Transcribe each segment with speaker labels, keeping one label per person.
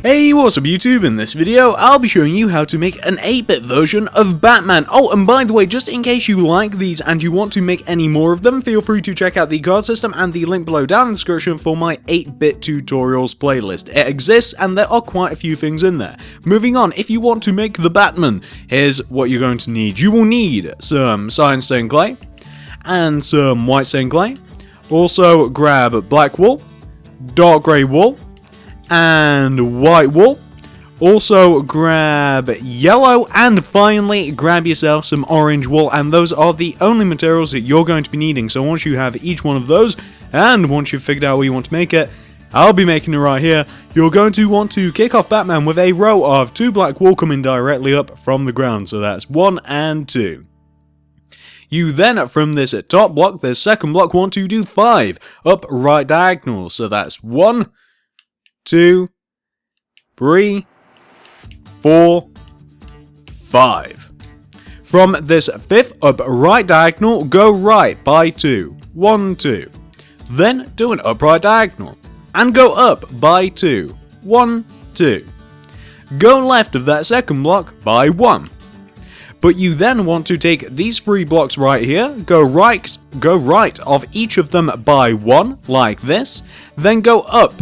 Speaker 1: Hey, what's up YouTube? In this video, I'll be showing you how to make an 8-bit version of Batman. Oh, and by the way, just in case you like these and you want to make any more of them, feel free to check out the card system and the link below down in the description for my 8-bit tutorials playlist. It exists and there are quite a few things in there. Moving on, if you want to make the Batman, here's what you're going to need. You will need some cyan stained clay and some white stained clay. Also, grab black wool, dark grey wool, and white wool. Also grab yellow, and finally grab yourself some orange wool, and those are the only materials that you're going to be needing. So once you have each one of those, and once you've figured out where you want to make it, I'll be making it right here, you're going to want to kick off Batman with a row of 2 black wool coming directly up from the ground, so that's 1 and 2. You then, from this top block, this second block, want to do 5 up right diagonal, so that's 1, 2, 3, 4, 5. From this 5th up right diagonal, go right by 2, 1, 2. Then do an upright diagonal, and go up by 2, 1, 2. Go left of that second block by 1. But you then want to take these 3 blocks right here, go right of each of them by 1, like this, then go up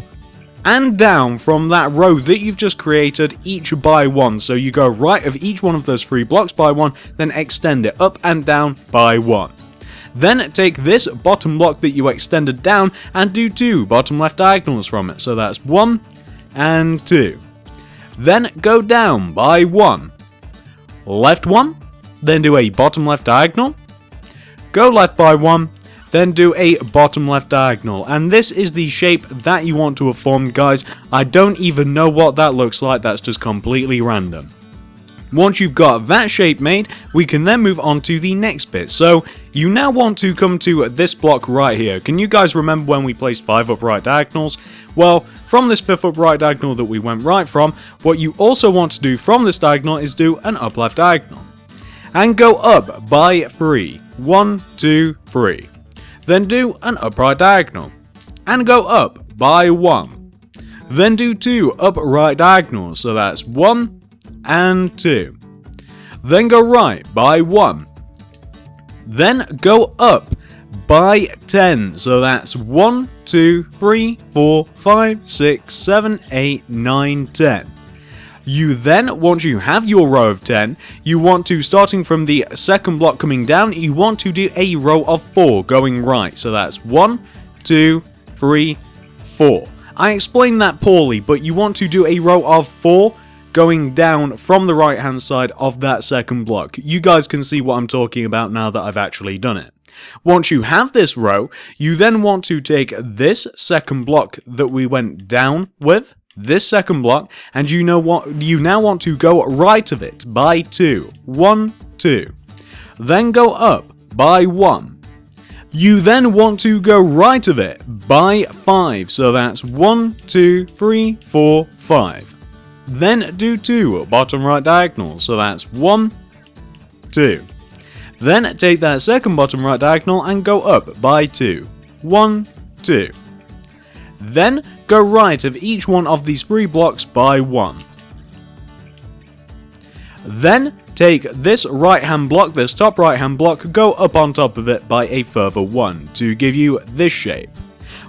Speaker 1: and down from that row that you've just created, each by 1. So you go right of each one of those 3 blocks by 1, then extend it up and down by 1. Then take this bottom block that you extended down and do 2 bottom left diagonals from it. So that's 1 and 2. Then go down by 1. Left 1, then do a bottom left diagonal. Go left by 1. Then do a bottom left diagonal, and this is the shape that you want to have formed, guys. I don't even know what that looks like, that's just completely random. Once you've got that shape made, we can then move on to the next bit. So you now want to come to this block right here. Can you guys remember when we placed 5 upright diagonals? Well, from this 5th upright diagonal that we went right from, what you also want to do from this diagonal is do an up left diagonal. And go up by 3. 1, 2, 3. Then do an upright diagonal, and go up by 1. Then do 2 upright diagonals, so that's 1 and 2. Then go right by 1. Then go up by 10, so that's 1, 2, 3, 4, 5, 6, 7, 8, 9, 10. You then, once you have your row of 10, you want to, starting from the second block coming down, you want to do a row of 4 going right. So that's 1, 2, 3, 4. I explained that poorly, but you want to do a row of 4 going down from the right hand side of that second block. You guys can see what I'm talking about now that I've actually done it. Once you have this row, you then want to take this second block that we went down with, this second block, and you now want to go right of it by 2. 1, 2. Then go up by 1. You then want to go right of it by 5, so that's 1, 2, 3, 4, 5. Then do 2 bottom right diagonals, so that's 1, 2. Then take that second bottom right diagonal and go up by 2. 1, 2. Then go right of each one of these 3 blocks by 1. Then take this right hand block, this top right hand block, go up on top of it by a further 1 to give you this shape.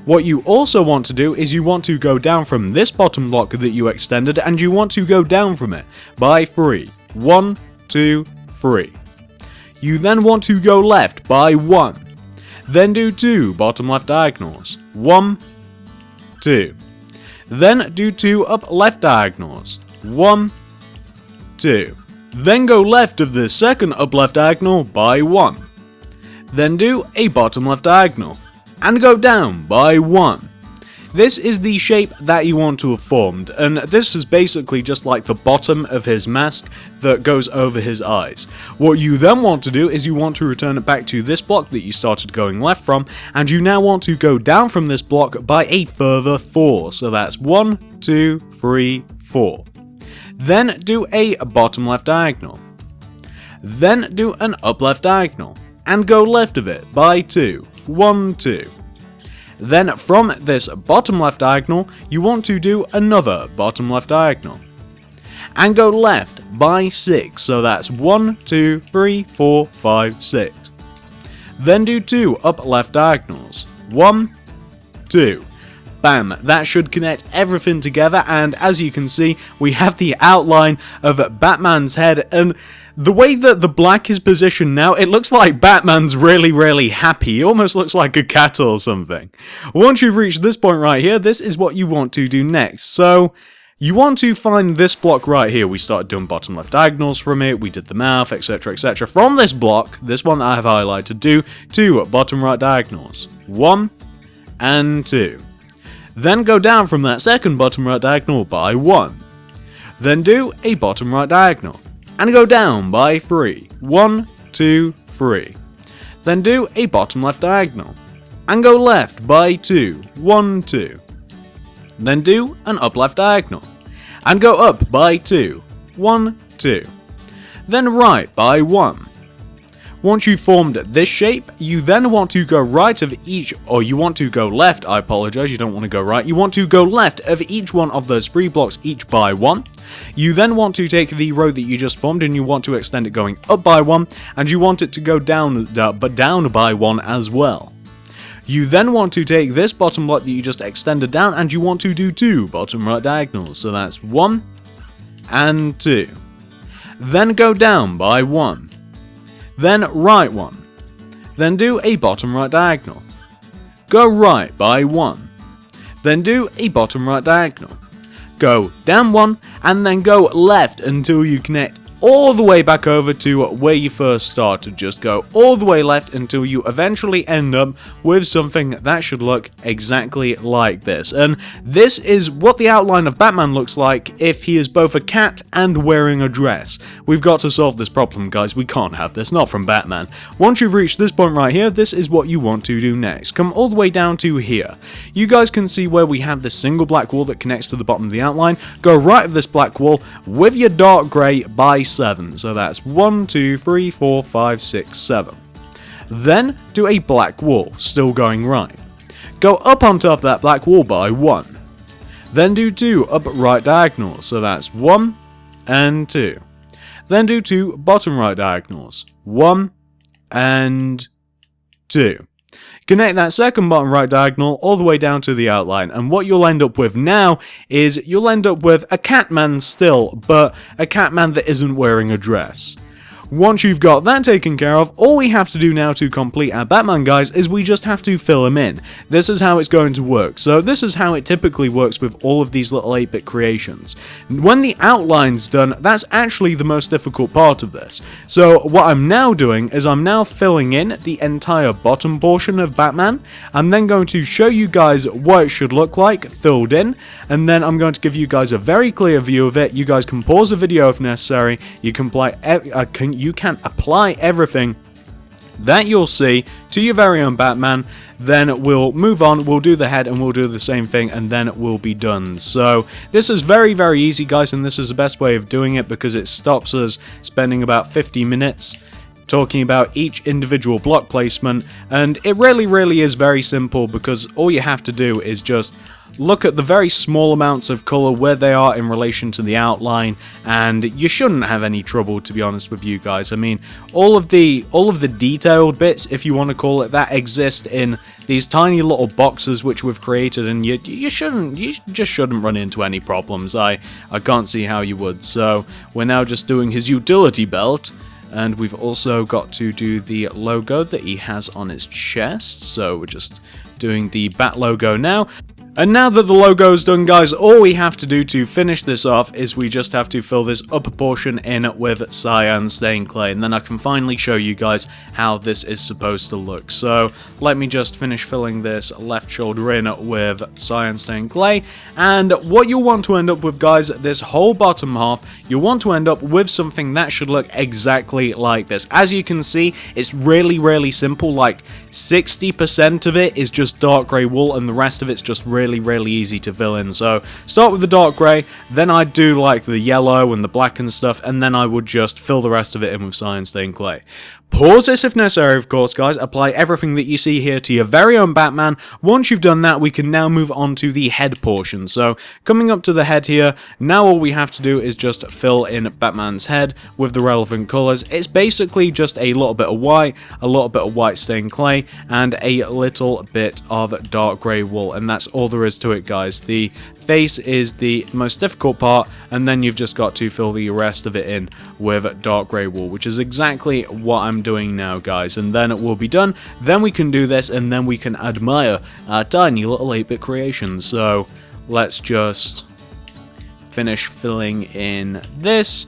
Speaker 1: What you also want to do is you want to go down from this bottom block that you extended, and you want to go down from it by 3. 1, 2, 3. You then want to go left by 1. Then do 2 bottom left diagonals. 1, 2. Then do 2 up left diagonals. 1, 2. Then go left of the second up left diagonal by 1. Then do a bottom left diagonal, and go down by 1. This is the shape that you want to have formed, and this is basically just like the bottom of his mask that goes over his eyes. What you then want to do is you want to return it back to this block that you started going left from, and you now want to go down from this block by a further 4, so that's 1, 2, 3, 4. Then do a bottom left diagonal. Then do an up left diagonal, and go left of it by 2. 1, 2. Then from this bottom left diagonal, you want to do another bottom left diagonal. And go left by 6, so that's 1, 2, 3, 4, 5, 6. Then do 2 up left diagonals. 1, 2. Bam, that should connect everything together, and as you can see, we have the outline of Batman's head, and the way that the black is positioned now, it looks like Batman's really happy. He almost looks like a cat or something. Once you've reached this point right here, this is what you want to do next. So, you want to find this block right here. We started doing bottom left diagonals from it, we did the mouth, etc, etc. From this block, this one that I have highlighted, do 2 bottom right diagonals. 1 and 2. Then go down from that second bottom right diagonal by 1. Then do a bottom right diagonal. And go down by 3. 1, 2, 3. Then do a bottom left diagonal. And go left by 2. 1, 2. Then do an up left diagonal. And go up by 2. 1, 2. Then right by 1. Once you've formed this shape, you then want to go right of each, or you want to go left, I apologize, you don't want to go right, you want to go left of each one of those 3 blocks each by 1. You then want to take the row that you just formed and you want to extend it going up by 1, and you want it to go down, but down by 1 as well. You then want to take this bottom block that you just extended down and you want to do 2 bottom right diagonals, so that's 1 and 2. Then go down by 1. Then right 1. Then do a bottom right diagonal. Go right by 1. Then do a bottom right diagonal. Go down 1 and then go left until you connect all the way back over to where you first started. Just go all the way left until you eventually end up with something that should look exactly like this. And this is what the outline of Batman looks like if he is both a cat and wearing a dress. We've got to solve this problem, guys. We can't have this, not from Batman. Once you've reached this point right here, this is what you want to do next. Come all the way down to here. You guys can see where we have this single black wall that connects to the bottom of the outline. Go right of this black wall with your dark grey by 7. So that's 1, 2, 3, 4, 5, 6, 7. Then do a black wall, still going right. Go up on top of that black wall by 1. Then do 2 up right diagonals, so that's 1 and 2. Then do 2 bottom right diagonals, 1 and 2. Connect that second bottom right diagonal all the way down to the outline, and what you'll end up with now is you'll end up with a Catman still, but a Catman that isn't wearing a dress. Once you've got that taken care of, all we have to do now to complete our Batman, guys, is we just have to fill him in. This is how it's going to work. So this is how it typically works with all of these little 8-bit creations. When the outline's done, that's actually the most difficult part of this. So what I'm now doing is I'm now filling in the entire bottom portion of Batman. I'm then going to show you guys what it should look like filled in, and then I'm going to give you guys a very clear view of it. You guys can pause the video if necessary. You can apply everything that you'll see to your very own Batman. Then we'll move on, we'll do the head and we'll do the same thing, and then we'll be done. So this is very easy, guys, and this is the best way of doing it because it stops us spending about 50 minutes talking about each individual block placement, and it really is very simple because all you have to do is just look at the very small amounts of color where they are in relation to the outline, and you shouldn't have any trouble, to be honest with you guys. I mean, all of the detailed bits, if you want to call it that, exist in these tiny little boxes which we've created, and you just shouldn't run into any problems. I can't see how you would. So we're now just doing his utility belt, and we've also got to do the logo that he has on his chest. So we're just doing the Bat logo now. And now that the logo's done, guys, all we have to do to finish this off is we just have to fill this upper portion in with cyan stained clay, and then I can finally show you guys how this is supposed to look. So let me just finish filling this left shoulder in with cyan stained clay, and what you'll want to end up with, guys, this whole bottom half, you want to end up with something that should look exactly like this. As you can see, it's really simple. Like 60% of it is just dark grey wool and the rest of it's just really really easy to fill in. So start with the dark grey, then I'd do like the yellow and the black and stuff, and then I would just fill the rest of it in with cyan stained clay. Pause this if necessary, of course, guys. Apply everything that you see here to your very own Batman. Once you've done that, we can now move on to the head portion. So, coming up to the head here, now all we have to do is just fill in Batman's head with the relevant colours. It's basically just a little bit of white stained clay, and a little bit of dark grey wool, and that's all there is to it, guys. The face is the most difficult part, and then you've just got to fill the rest of it in with dark grey wool, which is exactly what I'm doing now, guys, and then it will be done. Then we can do this, and then we can admire our tiny little 8-bit creation. So let's just finish filling in this,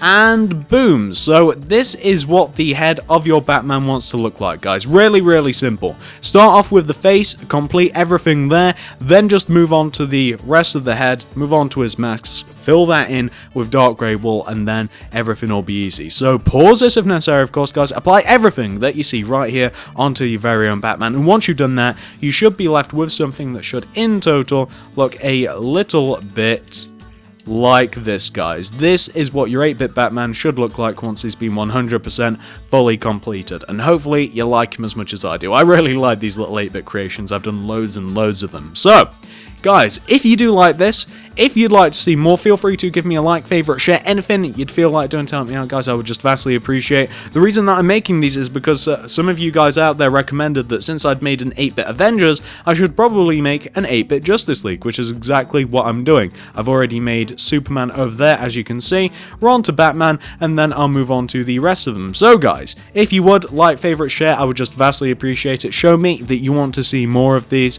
Speaker 1: and boom. So this is what the head of your Batman wants to look like, guys. Really simple. Start off with the face, complete everything there, then just move on to the rest of the head, move on to his mask, fill that in with dark grey wool, and then everything will be easy. So pause this if necessary, of course, guys. Apply everything that you see right here onto your very own Batman, and once you've done that, you should be left with something that should in total look a little bit like this, guys. This is what your 8-bit Batman should look like once he's been 100% fully completed, and hopefully you like him as much as I do. I really like these little 8-bit creations. I've done loads and loads of them. So guys, if you do like this, if you'd like to see more, feel free to give me a like, favorite, share, anything you'd feel like doing to help me out, guys. I would just vastly appreciate. The reason that I'm making these is because some of you guys out there recommended that since I'd made an 8-bit Avengers, I should probably make an 8-bit Justice League, which is exactly what I'm doing. I've already made Superman over there, as you can see. We're on to Batman, and then I'll move on to the rest of them. So guys, if you would like, favorite, share, I would just vastly appreciate it. Show me that you want to see more of these.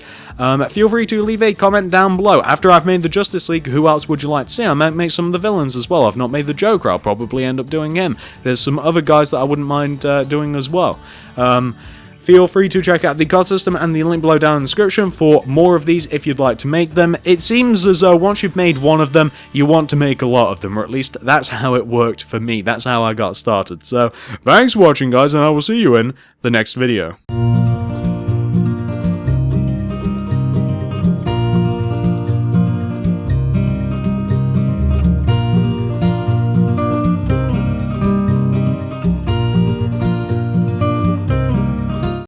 Speaker 1: Feel free to leave a comment down below. After I've made the Justice League, who else would you like to see? I might make some of the villains as well. I've not made the Joker. I'll probably end up doing him. There's some other guys that I wouldn't mind doing as well. Feel free to check out the card system and the link below down in the description for more of these if you'd like to make them. It seems as though once you've made one of them, you want to make a lot of them, or at least that's how it worked for me. That's how I got started. So, thanks for watching, guys, and I will see you in the next video.